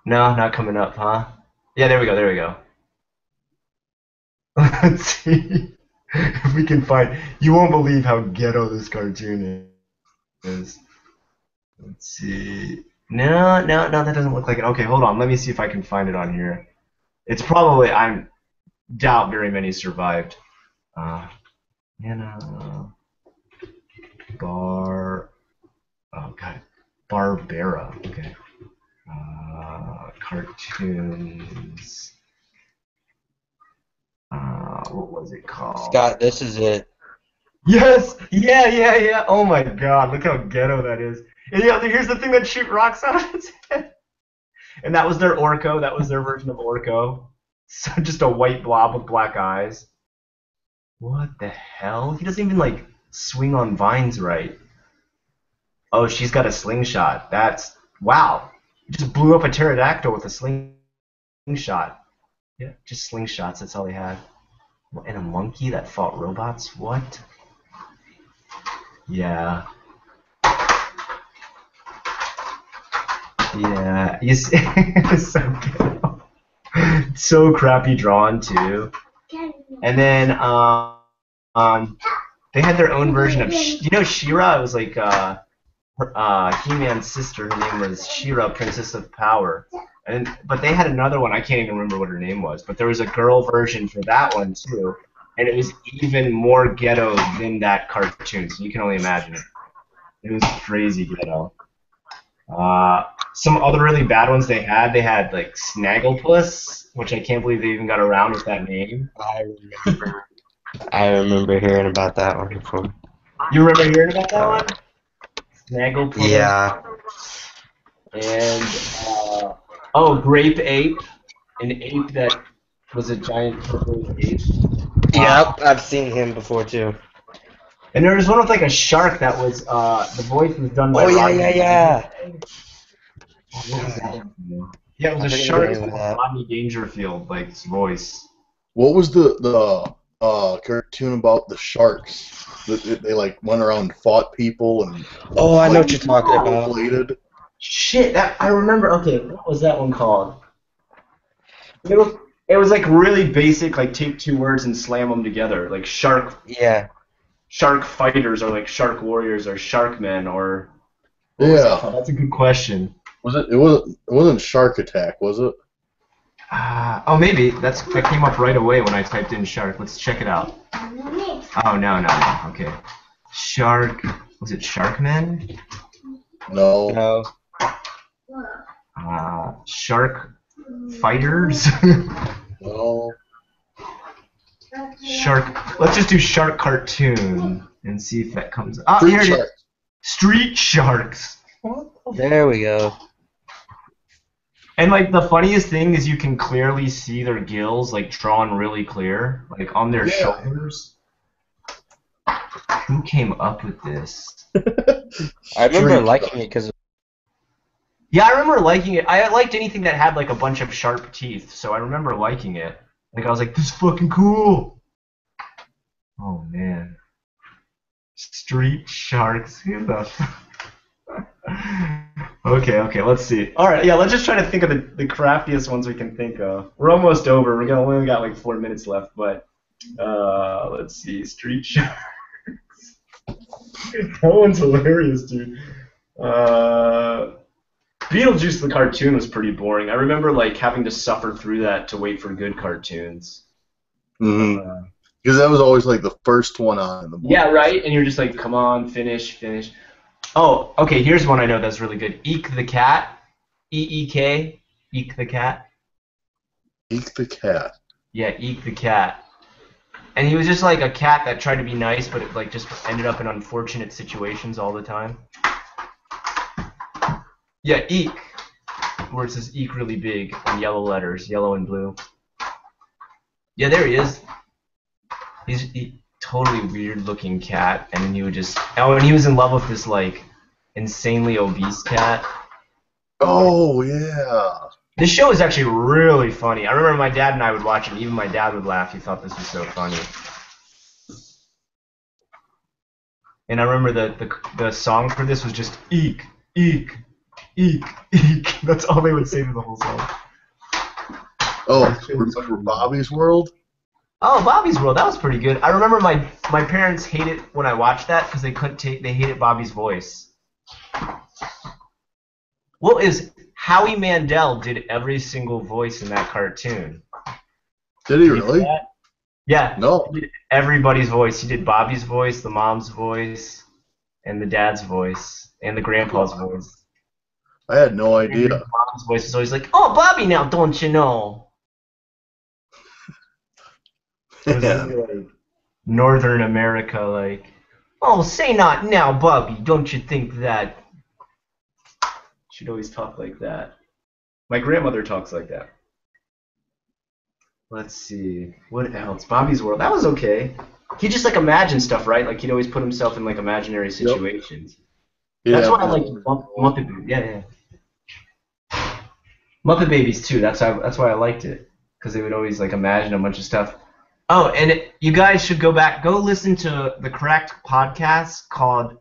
Speaker 1: No, not coming up, huh? Yeah, there we go. Let's see if we can find. You won't believe how ghetto this cartoon is. Let's see. No, that doesn't look like it. Okay, hold on. Let me see if I can find it on here. It's probably, I doubt very many survived. Oh god, Barbera. Okay. Cartoons. What was it called?
Speaker 2: Scott, this is it.
Speaker 1: Yes! Yeah. Oh my god, look how ghetto that is. And yeah, here's the thing that shoot rocks out of its head. And that was their Orko. That was their version of Orko. So just a white blob with black eyes. What the hell? He doesn't even like swing on vines right. Oh, she's got a slingshot. That's wow. He just blew up a pterodactyl with a slingshot. Yeah, just slingshots. That's all he had. And a monkey that fought robots. What? Yeah. Yeah. It's so ghetto. So crappy drawn too. And then they had their own version of She-Ra. It was like He-Man's sister. Her name was She-Ra, Princess of Power. But they had another one. I can't even remember what her name was. But there was a girl version for that one too, and it was even more ghetto than that cartoon. So you can only imagine it. It was crazy ghetto. Some other really bad ones they had like Snagglepuss, which I can't believe they even got around with that name.
Speaker 2: I remember hearing about that one before.
Speaker 1: You remember hearing about that one? Snagglepuss.
Speaker 2: Yeah.
Speaker 1: And Grape Ape, an ape that was a giant purple ape.
Speaker 2: Yep, I've seen him before too.
Speaker 1: And there was one with like a shark that was the voice was done by
Speaker 2: Oh yeah,
Speaker 1: Rodney.
Speaker 2: yeah, yeah.
Speaker 1: What was that one? Yeah, it was
Speaker 2: I
Speaker 1: a
Speaker 2: forget the
Speaker 1: shark
Speaker 2: name of
Speaker 1: with
Speaker 2: that.
Speaker 1: Rodney Dangerfield, like his voice.
Speaker 3: What was the cartoon about the sharks? They like went around and fought people and
Speaker 2: Oh, I know
Speaker 3: like
Speaker 2: what you're talking about.
Speaker 3: inflated.
Speaker 1: Shit, I remember. Okay, what was that one called? It was like really basic, like take two words and slam them together, like
Speaker 2: Yeah.
Speaker 1: shark fighters or like shark warriors or shark men or what was it
Speaker 3: Yeah.
Speaker 1: called? That's a good question.
Speaker 3: It wasn't Shark Attack, was it?
Speaker 1: Oh, maybe that came up right away when I typed in shark. Let's check it out. Oh no. Okay, shark. Was it Sharkmen?
Speaker 3: No.
Speaker 2: No.
Speaker 1: Shark fighters.
Speaker 3: No.
Speaker 1: Shark. Let's just do shark cartoon and see if that comes. Oh,
Speaker 3: Street
Speaker 1: here it is.
Speaker 3: Shark.
Speaker 1: Street sharks.
Speaker 2: There we go.
Speaker 1: And like the funniest thing is you can clearly see their gills like drawn really clear, like on their shoulders. Who came up with this?
Speaker 2: I remember
Speaker 3: Street
Speaker 2: liking
Speaker 3: Shark.
Speaker 2: it because
Speaker 1: Yeah, I remember liking it. I liked anything that had like a bunch of sharp teeth, so I remember liking it. Like I was like, this is fucking cool. Oh man. Street sharks. Who the Okay, let's see. Alright, yeah, let's just try to think of the craftiest ones we can think of. We're almost over. We only got like 4 minutes left, but let's see. Street sharks. That one's hilarious, dude. Beetlejuice the cartoon was pretty boring. I remember like having to suffer through that to wait for good cartoons.
Speaker 3: Mm-hmm. Because that was always like the first one on in the morning.
Speaker 1: Yeah, right? And you're just like, come on, finish. Oh, okay, here's one I know that's really good. Eek the Cat. E-E-K. Eek the Cat.
Speaker 3: Eek the Cat.
Speaker 1: Yeah, Eek the Cat. And he was just like a cat that tried to be nice, but it like just ended up in unfortunate situations all the time. Yeah, Eek. Where it says Eek really big in yellow letters, yellow and blue. Yeah, there he is. He's totally weird looking cat, and he would just and he was in love with this like insanely obese cat.
Speaker 3: Oh yeah.
Speaker 1: This show is actually really funny. I remember my dad and I would watch it, and even my dad would laugh. He thought this was so funny. And I remember the song for this was just Eek, Eek, Eek, Eek. That's all they would say to the whole song.
Speaker 3: Oh, remember Bobby's World?
Speaker 1: Oh, Bobby's World, that was pretty good. I remember my parents hated when I watched that because they hated Bobby's voice. What is Howie Mandel did every single voice in that cartoon.
Speaker 3: Did he really?
Speaker 1: Yeah.
Speaker 3: No.
Speaker 1: He did everybody's voice. He did Bobby's voice, the mom's voice, and the dad's voice, and the grandpa's voice.
Speaker 3: I had no
Speaker 1: And
Speaker 3: idea.
Speaker 1: the mom's voice is always like, "Oh, Bobby, now don't you know?" It was
Speaker 3: Yeah.
Speaker 1: really like Northern America, like, "Oh, say not now, Bobby. Don't you think that?" She'd always talk like that. My grandmother talks like that. Let's see. What else? Bobby's World. That was okay. He just like imagined stuff, right? Like he'd always put himself in like imaginary situations.
Speaker 3: Yeah.
Speaker 1: That's why I like Muppet Babies. Yeah. Muppet Babies too. That's why I liked it, because they would always like imagine a bunch of stuff. Oh, and you guys should go listen to the correct podcast called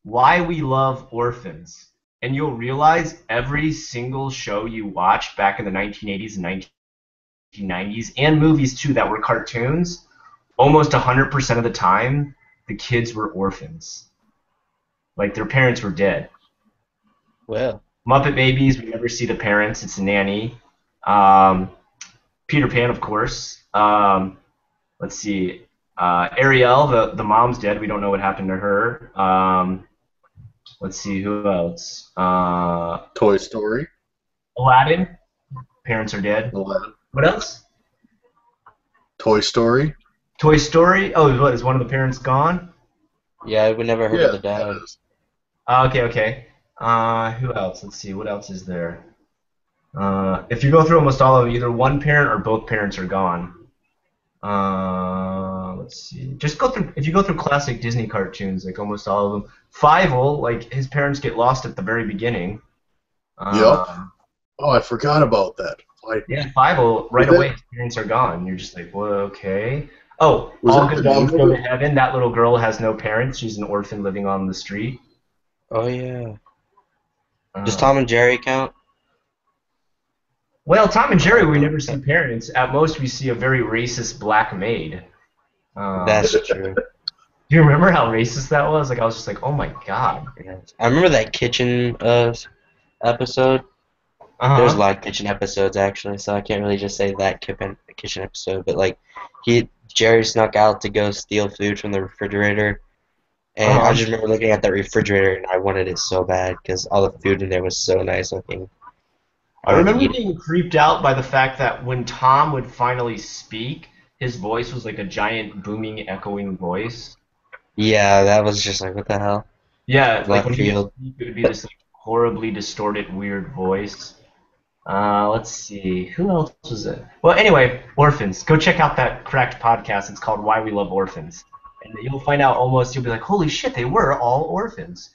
Speaker 1: Why We Love Orphans. And you'll realize every single show you watched back in the 1980s and 1990s, and movies too that were cartoons, almost 100% of the time, the kids were orphans. Like their parents were dead.
Speaker 2: well,
Speaker 1: Muppet Babies, we never see the parents. It's a nanny. Peter Pan, of course. Let's see. Ariel, the mom's dead. We don't know what happened to her. Let's see, who else?
Speaker 3: Toy Story.
Speaker 1: Aladdin. Parents are dead.
Speaker 3: Aladdin.
Speaker 1: What else?
Speaker 3: Toy Story.
Speaker 1: Toy Story. Oh, what, is one of the parents gone?
Speaker 2: yeah, we never heard of the dad.
Speaker 3: that is.
Speaker 1: Okay. Who else? Let's see. What else is there? If you go through almost all of them, either one parent or both parents are gone. let's see. Just go through. If you go through classic Disney cartoons, like almost all of them, Fievel, like his parents get lost at the very beginning.
Speaker 3: Yep. Oh, I forgot about that.
Speaker 1: Yeah, Fievel, right away, his parents are gone. You're just like, well, okay. Oh, All Good Dogs Go to Heaven. That little girl has no parents. She's an orphan living on the street.
Speaker 2: Oh yeah. Does Tom and Jerry count?
Speaker 1: Well, Tom and Jerry, we never see parents. At most, we see a very racist black maid.
Speaker 2: That's true.
Speaker 1: Do you remember how racist that was? Like, I was just like, oh my god.
Speaker 2: Yes. I remember that kitchen episode. There's a lot of kitchen episodes actually, so I can't really just say that kitchen episode. But like, Jerry snuck out to go steal food from the refrigerator, and I just remember looking at that refrigerator and I wanted it so bad because all the food in there was so nice looking.
Speaker 1: I remember being creeped out by the fact that when Tom would finally speak, his voice was like a giant booming, echoing voice.
Speaker 2: Yeah, that was just like, what the hell?
Speaker 1: Yeah, like
Speaker 2: Left
Speaker 1: when he would
Speaker 2: field.
Speaker 1: speak, it would be this like horribly distorted, weird voice. Let's see, who else was it? Well, anyway, Orphans. Go check out that Cracked podcast. It's called Why We Love Orphans, and you'll find out you'll be like, holy shit, they were all orphans.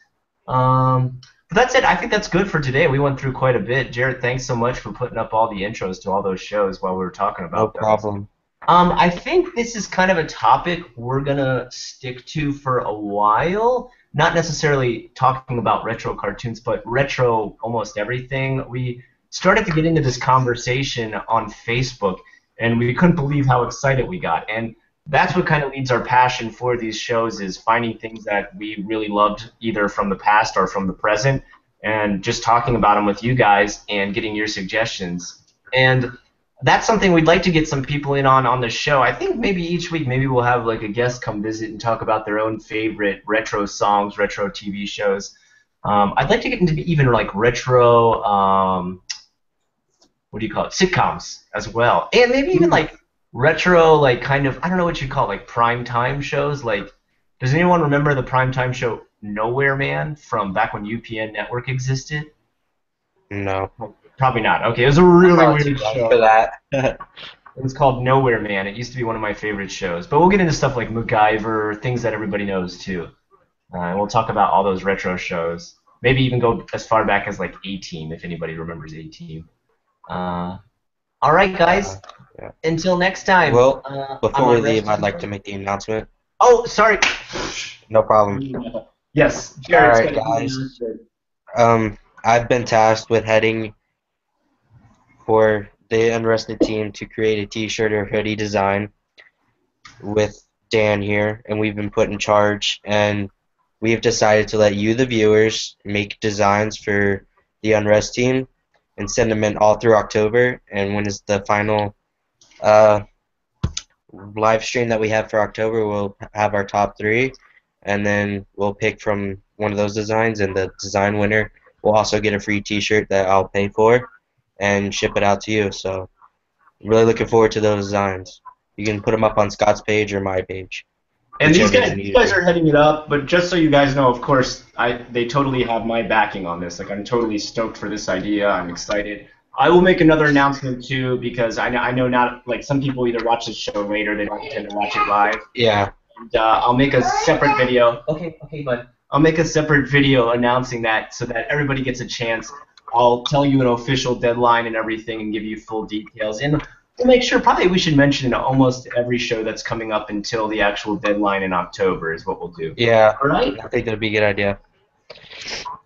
Speaker 1: But that's it. I think that's good for today. We went through quite a bit. Jared, thanks so much for putting up all the intros to all those shows while we were talking about
Speaker 2: No problem.
Speaker 1: I think this is kind of a topic we're going to stick to for a while. Not necessarily talking about retro cartoons, but retro almost everything. We started to get into this conversation on Facebook, and we couldn't believe how excited we got. And that's what kind of leads our passion for these shows, is finding things that we really loved either from the past or from the present, and just talking about them with you guys and getting your suggestions. And that's something we'd like to get some people in on the show. I think maybe each week maybe we'll have like a guest come visit and talk about their own favorite retro songs, retro TV shows. I'd like to get into even like retro, what do you call it, sitcoms as well. And maybe even like retro, like kind of, I don't know what you call it, like prime time shows. Like, does anyone remember the prime time show Nowhere Man from back when UPN Network existed?
Speaker 2: No.
Speaker 1: Probably not. Okay, it was a really weird show.
Speaker 2: For that.
Speaker 1: It was called Nowhere Man. It used to be one of my favorite shows. But we'll get into stuff like MacGyver, things that everybody knows too. And we'll talk about all those retro shows. Maybe even go as far back as like A-Team, if anybody remembers A-Team. All right, guys.
Speaker 2: Yeah.
Speaker 1: Until next time.
Speaker 2: Well, before we leave, I'd like to make the announcement.
Speaker 1: Oh, sorry.
Speaker 2: No problem.
Speaker 1: Yes.
Speaker 2: Alright, guys. I've been tasked with heading for the Unrested team to create a t-shirt or hoodie design with Dan here, and we've been put in charge, and we have decided to let you, the viewers, make designs for the Unrest team and send them in all through October. And when it's the final live stream that we have for October, we'll have our top 3, and then we'll pick from one of those designs, and the design winner will also get a free t-shirt that I'll pay for and ship it out to you. So I'm really looking forward to those designs. You can put them up on Scott's page or my page.
Speaker 1: And these guys are heading it up, but just so you guys know, of course, they totally have my backing on this. Like, I'm totally stoked for this idea. I'm excited. I will make another announcement too, because I know not, like, some people either watch this show later, they don't tend to watch it live.
Speaker 2: Yeah.
Speaker 1: And I'll make a separate video. Okay, bud. I'll make a separate video announcing that so that everybody gets a chance. I'll tell you an official deadline and everything and give you full details. And we'll make sure, probably we should mention almost every show that's coming up until the actual deadline in October is what we'll do.
Speaker 2: Yeah.
Speaker 1: All right?
Speaker 2: I think that'd be a good idea.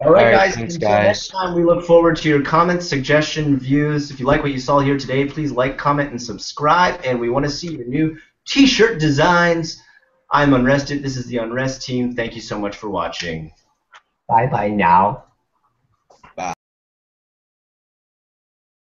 Speaker 1: All right, guys.
Speaker 2: Thanks,
Speaker 1: until
Speaker 2: guys.
Speaker 1: next time, we look forward to your comments, suggestions, views. If you like what you saw here today, please like, comment, and subscribe. And we want to see your new t-shirt designs. I'm Unrested. This is the Unrest team. Thank you so much for watching. Bye-bye now.